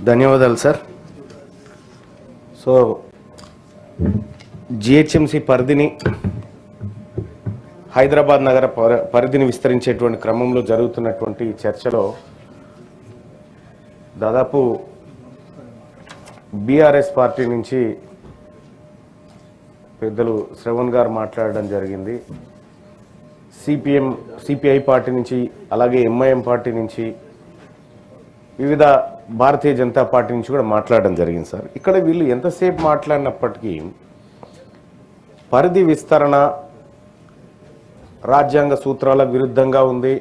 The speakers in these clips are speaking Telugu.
ధన్యవాదాలు సార్. సో జిహెచ్ఎంసి పరిధిని హైదరాబాద్ నగర పరిధిని విస్తరించేటువంటి క్రమంలో జరుగుతున్నటువంటి చర్చలో దాదాపు బీఆర్ఎస్ పార్టీ నుంచి పెద్దలు శ్రవణ్ గారు మాట్లాడడం జరిగింది. సిపిఐ పార్టీ నుంచి, అలాగే ఎంఐఎం పార్టీ నుంచి, వివిధ భారతీయ జనతా పార్టీ నుంచి కూడా మాట్లాడడం జరిగింది సార్. ఇక్కడ వీళ్ళు ఎంతసేపు మాట్లాడినప్పటికీ పరిధి విస్తరణ రాజ్యాంగ సూత్రాలకు విరుద్ధంగా ఉంది,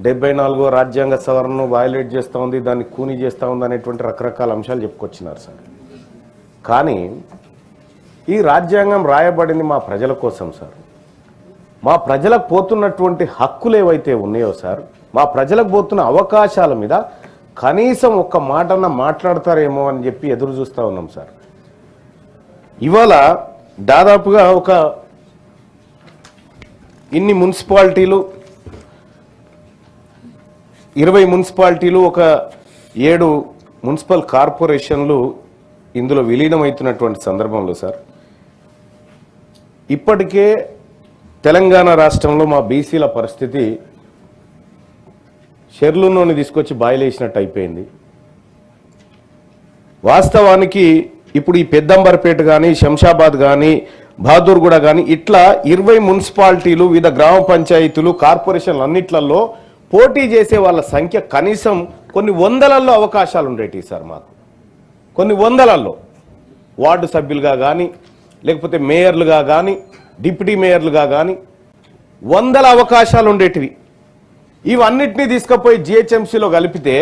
74వ రాజ్యాంగ సవరణను వయలేట్ చేస్తూ ఉంది, దాన్ని కూని చేస్తూ ఉంది అనేటువంటి రకరకాల అంశాలు చెప్పుకొచ్చినారు సార్. కానీ ఈ రాజ్యాంగం రాయబడింది మా ప్రజల కోసం సార్. మా ప్రజలకు పోతున్నటువంటి హక్కులు ఏవైతే ఉన్నాయో సార్, మా ప్రజలకు పోతున్న అవకాశాల మీద కనీసం ఒక్క మాటన మాట్లాడతారేమో అని చెప్పి ఎదురు చూస్తూ ఉన్నాం సార్. ఇవాళ దాదాపుగా ఒక ఇన్ని మున్సిపాలిటీలు, 20 మున్సిపాలిటీలు, ఒక 7 మున్సిపల్ కార్పొరేషన్లు ఇందులో విలీనమవుతున్నటువంటి సందర్భంలో సార్, ఇప్పటికే తెలంగాణ రాష్ట్రంలో మా బీసీల పరిస్థితి షెర్లునోని తీసుకొచ్చి బాయిలేసినట్టు అయిపోయింది. వాస్తవానికి ఇప్పుడు ఈ పెద్దంబర్పేట కానీ, శంషాబాద్ కానీ, బహదూర్గూడ కానీ, ఇట్లా 20 మున్సిపాలిటీలు, వివిధ గ్రామ పంచాయతీలు, కార్పొరేషన్లు అన్నిట్లలో పోటీ చేసే వాళ్ళ సంఖ్య కనీసం కొన్ని వందలలో అవకాశాలు ఉండేవి సార్. మాకు కొన్ని వందలలో వార్డు సభ్యులుగా కానీ, లేకపోతే మేయర్లుగా కానీ, డిప్యూటీ మేయర్లుగా కానీ వందల అవకాశాలు ఉండేటివి. ఇవన్నిటినీ తీసుకుపోయి జిహెచ్ఎంసీలో కలిపితే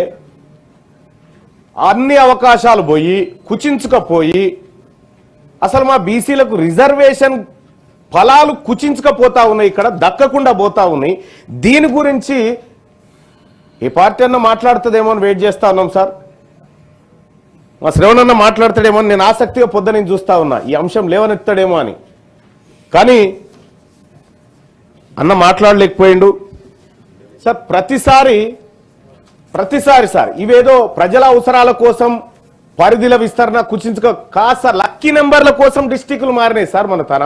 అన్ని అవకాశాలు పోయి కుచించుకపోయి అసలు మా బీసీలకు రిజర్వేషన్ ఫలాలు కుచించుకపోతా ఉన్నాయి, ఇక్కడ దక్కకుండా పోతా ఉన్నాయి. దీని గురించి ఏ పార్టీ అన్న మాట్లాడుతుందేమో అని వెయిట్ చేస్తా ఉన్నాం సార్. మా శ్రవణన్న మాట్లాడతాడేమో అని నేను ఆసక్తిగా పొద్దున చూస్తా ఉన్నా, ఈ అంశం లేవనెత్తాడేమో అని. కానీ అన్న మాట్లాడలేకపోయిండు సార్. ప్రతిసారి సార్ ఇవేదో ప్రజల అవసరాల కోసం పరిధిల విస్తరణ కుచించుక కాస్త లక్కీ నెంబర్ల కోసం డిస్టిక్లు మారినాయి సార్. మన తన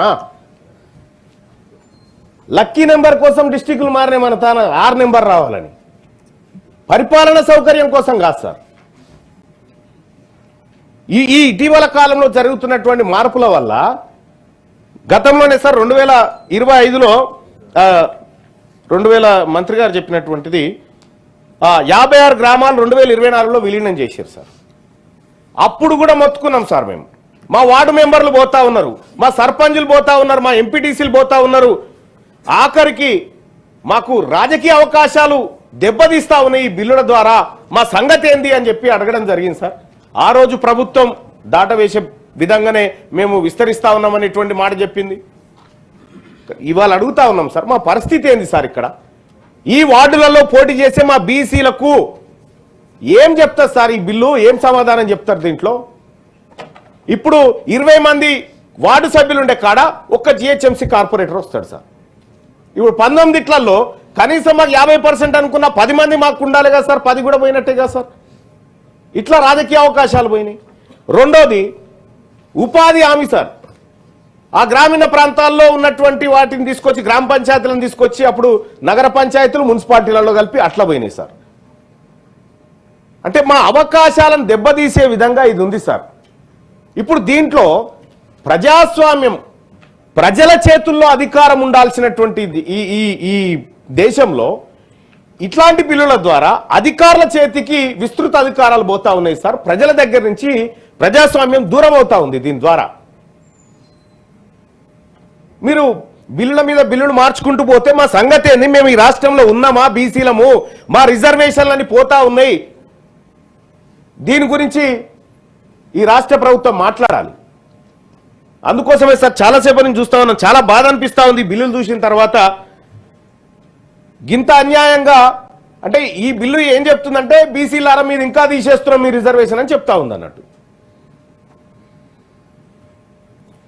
లక్కీ నెంబర్ కోసం డిస్టిక్లు మారినాయి. మన తన 6 నెంబర్ రావాలని, పరిపాలన సౌకర్యం కోసం కాదు సార్. ఈ ఇటీవల కాలంలో జరుగుతున్నటువంటి మార్పుల వల్ల గతంలోనే సార్ 2025లో 2000 మంత్రి గారు చెప్పినటువంటిది 56 గ్రామాలు 2024లో విలీనం చేశారు సార్. అప్పుడు కూడా మొత్తుకున్నాం సార్ మేము. మా వార్డు మెంబర్లు పోతా ఉన్నారు, మా సర్పంచులు పోతా ఉన్నారు, మా ఎంపీటీసీలు పోతా ఉన్నారు. ఆఖరికి మాకు రాజకీయ అవకాశాలు దెబ్బతీస్తా ఉన్నాయి ఈ బిల్లుల ద్వారా, మా సంగతి ఏంది అని చెప్పి అడగడం జరిగింది సార్. ఆ రోజు ప్రభుత్వం దాటవేసే విధంగానే మేము విస్తరిస్తా ఉన్నామనేటువంటి మాట చెప్పింది. ఇవాళ అడుగుతా ఉన్నాం సార్, మా పరిస్థితి ఏంది సార్? ఇక్కడ ఈ వార్డులలో పోటీ చేసే మా బీసీలకు ఏం చెప్తారు సార్? ఈ బిల్లు ఏం సమాధానం చెప్తారు దీంట్లో? ఇప్పుడు 20 మంది వార్డు సభ్యులు ఉండే కాడ ఒక్క జిహెచ్ఎంసీ కార్పొరేటర్ వస్తాడు సార్. ఇప్పుడు 19 కనీసం మాకు 50% అనుకున్న 10 మంది మాకు ఉండాలి కదా సార్. 10 కూడా పోయినట్టే కదా సార్. ఇట్లా రాజకీయ అవకాశాలు పోయినాయి. రెండోది ఉపాధి హామీ సార్. ఆ గ్రామీణ ప్రాంతాల్లో ఉన్నటువంటి వాటిని తీసుకొచ్చి గ్రామ పంచాయతీలను తీసుకొచ్చి అప్పుడు నగర పంచాయతీలు మున్సిపాలిటీలలో కలిపి అట్లా పోయినాయి సార్. అంటే మా అవకాశాలను దెబ్బతీసే విధంగా ఇది ఉంది సార్. ఇప్పుడు దీంట్లో ప్రజాస్వామ్యం, ప్రజల చేతుల్లో అధికారం ఉండాల్సినటువంటి ఈ దేశంలో ఇట్లాంటి బిల్లుల ద్వారా అధికారుల చేతికి విస్తృత అధికారాలు పోతా ఉన్నాయి సార్. ప్రజల దగ్గర నుంచి ప్రజాస్వామ్యం దూరం అవుతా ఉంది దీని ద్వారా. మీరు బిల్లుల మీద బిల్లులు మార్చుకుంటూ పోతే మా సంగతి ఏంది? మేము ఈ రాష్ట్రంలో ఉన్నామా? బీసీలము, మా రిజర్వేషన్లని పోతా ఉన్నాయి. దీని గురించి ఈ రాష్ట్ర ప్రభుత్వం మాట్లాడాలి. అందుకోసమే సార్ చాలాసేపు నేను చూస్తా ఉన్నాను, చాలా బాధ అనిపిస్తా ఉంది బిల్లులు చూసిన తర్వాత. గింత అన్యాయంగా, అంటే ఈ బిల్లు ఏం చెప్తుందంటే బీసీలారా మీరు ఇంకా తీసేస్తున్నాం మీ రిజర్వేషన్ అని చెప్తా ఉంది అన్నట్టు.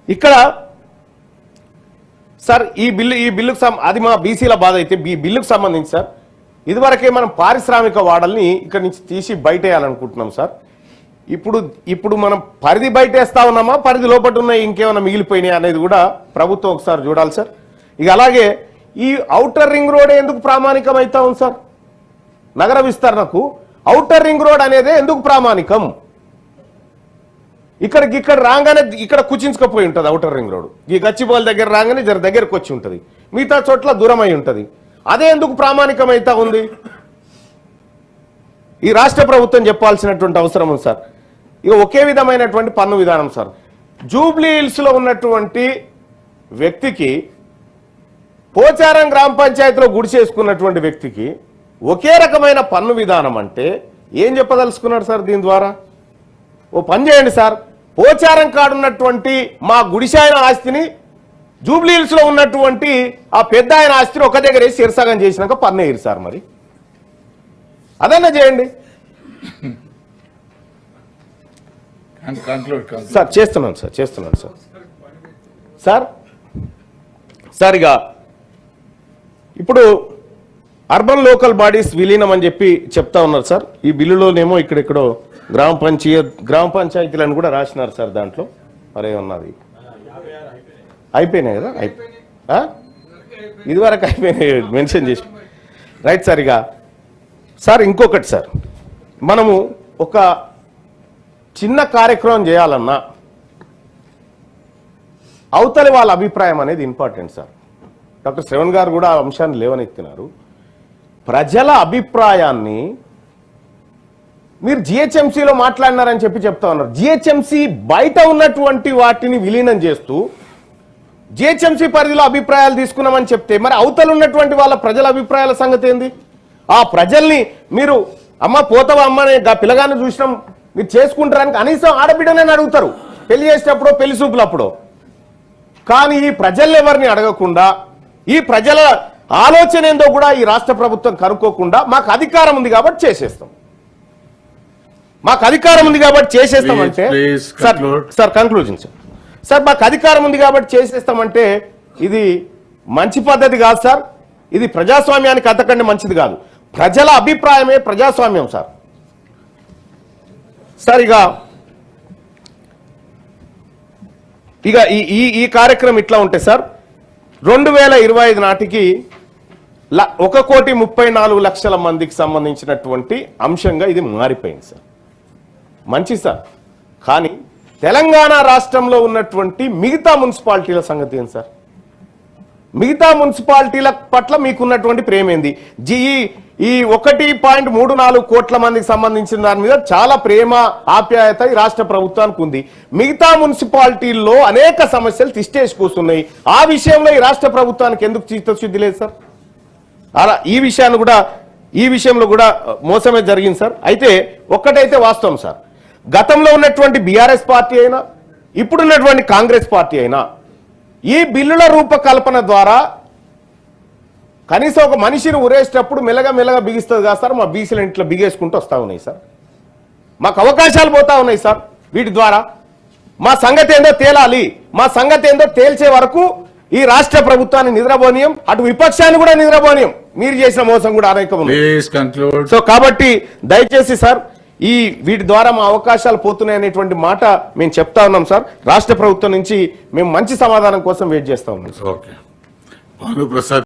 ఇక్కడ సార్ ఈ బిల్లుకు అది మా బీసీల బాధ అయితే, ఈ బిల్లుకు సంబంధించి సార్ ఇదివరకే మనం పారిశ్రామిక వాడల్ని ఇక్కడి నుంచి తీసి బయటేయాలనుకుంటున్నాం సార్. ఇప్పుడు మనం పరిధి బయటేస్తా ఉన్నామా, పరిధి లోపల ఉన్నాయి ఇంకేమైనా మిగిలిపోయినాయి అనేది కూడా ప్రభుత్వం ఒకసారి చూడాలి సార్. ఇక అలాగే ఈ ఔటర్ రింగ్ రోడ్ ఎందుకు ప్రామాణికం అవుతా ఉంది సార్? నగర విస్తరణకు ఔటర్ రింగ్ రోడ్ అనేది ఎందుకు ప్రామాణికం? ఇక్కడ రాగానే ఇక్కడ కుచించుకపోయి ఉంటుంది ఔటర్ రింగ్ రోడ్. ఈ గచ్చిబౌలి దగ్గర రాగానే జర దగ్గరకు వచ్చి ఉంటుంది, మిగతా చోట్ల దూరం అయి ఉంటుంది. అదే ఎందుకు ప్రామాణికం అవుతా ఉంది? ఈ రాష్ట్ర ప్రభుత్వం చెప్పాల్సినటువంటి అవసరం ఉంది సార్. ఇక ఒకే విధమైనటువంటి పన్ను విధానం సార్. జూబ్లీ హిల్స్ లో ఉన్నటువంటి వ్యక్తికి, పోచారం గ్రామ పంచాయతీలో గుడిసేసుకున్నటువంటి వ్యక్తికి ఒకే రకమైన పన్ను విధానం అంటే ఏం చెప్పదలుచుకున్నాడు సార్ దీని ద్వారా? ఓ పని చేయండి సార్, పోచారం కాడున్నటువంటి మా గుడిసాయన ఆస్తిని జూబ్లీ హిల్స్ లో ఉన్నటువంటి ఆ పెద్ద ఆయన ఆస్తిని ఒక దగ్గర వేసి శిరసగం చేసినాక పన్ను వేయరు సార్. మరి అదన్నా చేయండి సార్. చేస్తున్నాను సార్. సార్ ఇక ఇప్పుడు అర్బన్ లోకల్ బాడీస్ విలీనం అని చెప్పి చెప్తా ఉన్నారు సార్. ఈ బిల్లులోనేమో ఇక్కడెక్కడో గ్రామ పంచాయతీలను కూడా రాసినారు సార్. దాంట్లో మరేమన్నది అయిపోయినాయి కదా, ఇదివరకు అయిపోయినాయి మెన్షన్ చేసి రైట్ సార్. ఇక సార్ ఇంకొకటి సార్, మనము ఒక చిన్న కార్యక్రమం చేయాలన్నా అవతలి వాళ్ళ అభిప్రాయం అనేది ఇంపార్టెంట్ సార్. డాక్టర్ శ్రవణ్ గారు కూడా ఆ అంశాన్ని లేవనెత్తినారు. ప్రజల అభిప్రాయాన్ని మీరు జిహెచ్ఎంసీలో మాట్లాడినారని చెప్తా ఉన్నారు. జిహెచ్ఎంసీ బయట ఉన్నటువంటి వాటిని విలీనం చేస్తూ జిహెచ్ఎంసీ పరిధిలో అభిప్రాయాలు తీసుకున్నామని చెప్తే మరి అవతల ఉన్నటువంటి వాళ్ళ ప్రజల అభిప్రాయాల సంగతి ఏంది? ఆ ప్రజల్ని మీరు అమ్మ పోతావా అమ్మని పిల్లగాన్ని చూసినాం మీరు చేసుకుంటారని కనీసం ఆడబిడ్డనే అడుగుతారు పెళ్లి చేసేటప్పుడు, పెళ్లి చూపులప్పుడు. కానీ ఈ ప్రజల్ని ఎవరిని అడగకుండా, ఈ ప్రజల ఆలోచన ఏందో కూడా ఈ రాష్ట్ర ప్రభుత్వం కనుక్కోకుండా మాకు అధికారం ఉంది కాబట్టి చేసేస్తాం, అంటే సార్ కంక్లూజన్ సార్ మాకు అధికారం ఉంది కాబట్టి చేసేస్తామంటే ఇది మంచి పద్ధతి కాదు సార్. ఇది ప్రజాస్వామ్యానికి అంతకంటే మంచిది కాదు. ప్రజల అభిప్రాయమే ప్రజాస్వామ్యం సార్. సార్ ఇక ఈ కార్యక్రమం ఇట్లా ఉంటే సార్ 2025 నాటికి 1,34,00,000 మందికి సంబంధించినటువంటి అంశంగా ఇది మారిపోయింది సార్. మంచి సార్. కానీ తెలంగాణ రాష్ట్రంలో ఉన్నటువంటి మిగతా మున్సిపాలిటీల సంగతి ఏంటి సార్? మిగతా మున్సిపాలిటీల పట్ల మీకున్నటువంటి ప్రేమేంది? ఈ 1.34 కోట్ల మందికి సంబంధించిన దాని మీద చాలా ప్రేమ ఆప్యాయత ఈ రాష్ట్ర ప్రభుత్వానికి ఉంది. మిగతా మున్సిపాలిటీల్లో అనేక సమస్యలు తిష్టేసి కూర్చున్నాయి. ఆ విషయంలో ఈ రాష్ట్ర ప్రభుత్వానికి ఎందుకు చిత్తశుద్ధి లేదు సార్? అలా ఈ విషయంలో కూడా మోసమే జరిగింది సార్. అయితే ఒక్కటైతే వాస్తవం సార్, గతంలో ఉన్నటువంటి బీఆర్ఎస్ పార్టీ అయినా ఇప్పుడున్నటువంటి కాంగ్రెస్ పార్టీ అయినా ఈ బిల్లుల రూపకల్పన ద్వారా కనీసం ఒక మనిషిని ఉరేసేటప్పుడు మెల్లగా బిగిస్తుంది కదా సార్. మా బీసీల ఇంట్లో బిగేసుకుంటూ వస్తూ ఉన్నాయి సార్. మాకు అవకాశాలు పోతా ఉన్నాయి సార్. వీటి ద్వారా మా సంగతి ఏందో తేలాలి. మా సంగతి ఏందో తేల్చే వరకు ఈ రాష్ట్ర ప్రభుత్వాన్ని నిద్రపోనీయం, అటు విపక్షాన్ని కూడా నిద్రపోనీయం. మీరు చేసిన మోసం కూడా అనేకం ఉంది. సో కాబట్టి దయచేసి సార్ వీటి ద్వారా మా అవకాశాలు పోతున్నాయి అనేటువంటి మాట మేము చెప్తా ఉన్నాం సార్. రాష్ట్ర ప్రభుత్వం నుంచి మేము మంచి సమాధానం కోసం వెయిట్ చేస్తా ఉన్నాం.